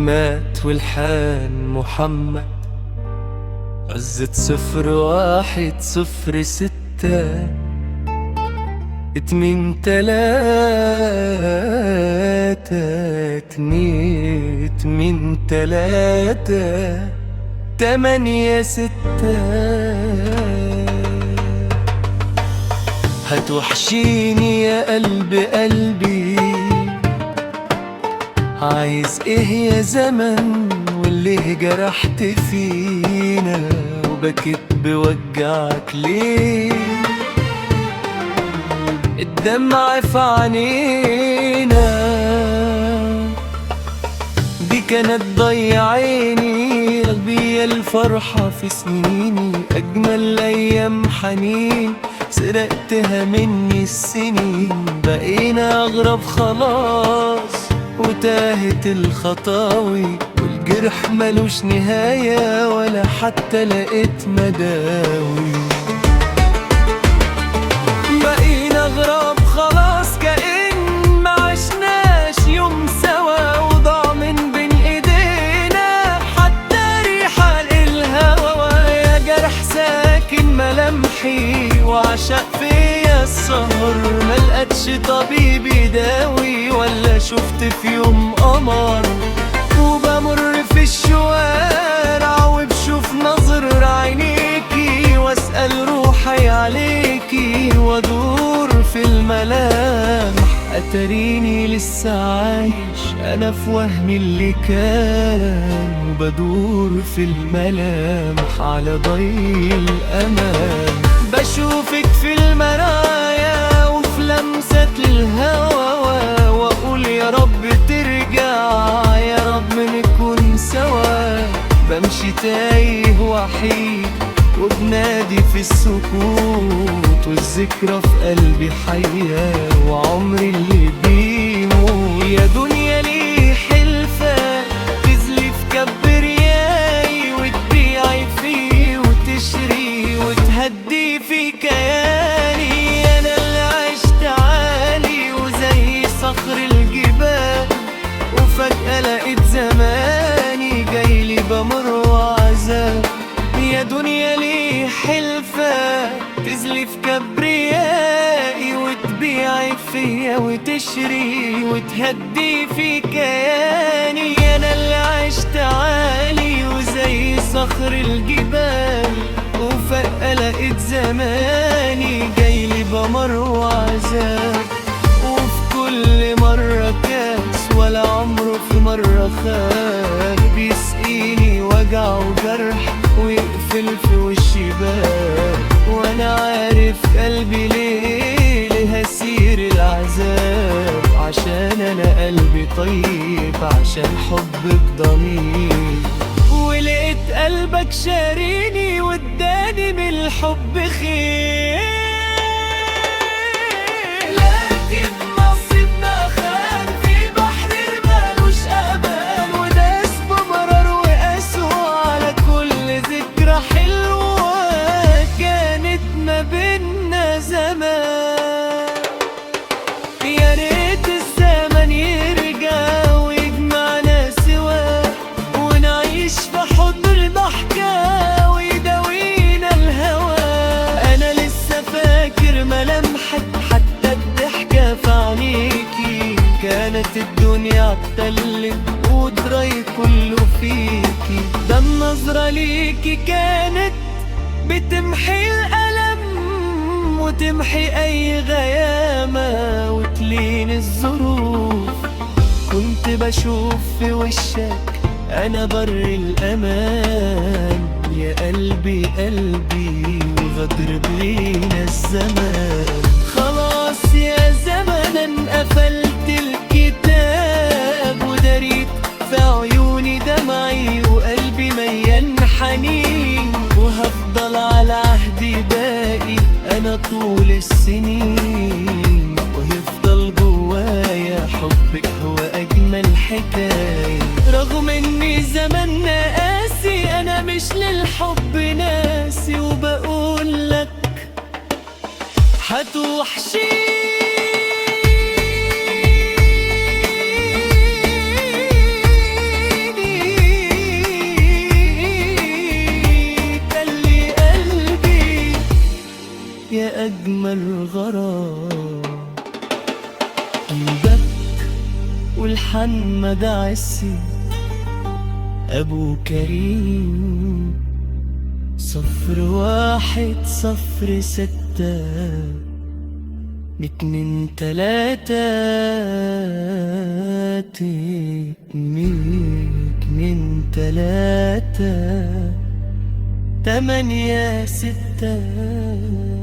كلمات والحان محمد، عزة 0106 اتنين تلاتة اتنين تلاتة 8 6. هتوحشيني يا قلبي، عايز ايه يا زمن واللي جرحت فينا وبكيت بوجعك ليه؟ الدمع في عينينا دي كانت ضيع عيني، قلبي الفرحة في سنيني، أجمل أيام حنين سرقتها مني السنين. بقينا أغرب خلاص وتاهت الخطاوي، والجرح ملوش نهاية ولا حتى لقيت مداوي. بقينا أغرب خلاص كأن ما عشناش يوم سوا، وضاع من بين ايدينا حتى ريحة الهوا. يا جرح ساكن ملامحي وعشق فيا السهر، ملقتش طبيب يداوي ولا شفت في يوم قمر. وبمر في الشوارع وبشوف نظر عينيكي، واسأل روحي عليكي وادور في الملامح. اتريني لسه عايش انا في وهمي اللي كان، وبدور في الملامح على ضي الامان. بشوفك في المرايا وفي لمسة الهوا، واقول يا رب ترجع، يا رب نكون سوا. بمشي تايه وحيد وبنادي في السكوت، والذكرى في قلبي حية وعمري اللي بيموت. يا دنيا ليه حلفة تزلي في كبرياي، وتبيعي فيه وتشري وتهدي في كياني. أنا اللي عشت عالي وزي صخر الجبال، وفجأة لقيت زماني جايلي بمر وعذاب. يا دنيا ليه حلفة تزلي في كبريائي، وتبيعي فيا وتشري وتهدي في كياني. أنا اللي عشت عالي وزي صخر الجبال، وفجأة لقيت زماني جايلي بمر وعذاب. وفي كل مرة كاس ولا عمره في مرة خان، بيسقيني وجع وجرح ويقفل في وشي باب. وانا عارف قلبي ليه هسير العذاب، عشان انا قلبي طيب، عشان حبك ضمير. ولقيت قلبك شاريني واداني من الحب خير، لكن نصيبنا خان في بحر مالوش امان، وداس بمرار وقسوة على كل ذكرى حلوة كانت ما بينا زمان. يا ريت الزمن يرجع ويجمعنا سوا، ونعيش في حضن الضحكة ويداوينا الهوى. أنا لسه فاكر ملامحك حتى الضحكة في عينيكي، كانت الدنيا احتلت ودراي كله فيكي. ده النظرة ليكي كانت بتمحي الألم وتمحي أي غيامة وتلين الظروف. كنت بشوف في وشك أنا بر الأمان، يا قلبي قلبي وغدر بينا الزمان. خلاص يا زمن قفلت الكتاب، وداريت في عيوني دمعي وقلبي ميان حنين. وهفضل على عهدي باقي أنا طول السنين، ويفضل جوايا حبك هو أجمل حكاية. رغم إني زماننا قاسي أنا مش للحب ناسي، وبقول لك هتوحشيني محمد عسي أبو كريم 0106 2 3 2 3 8 6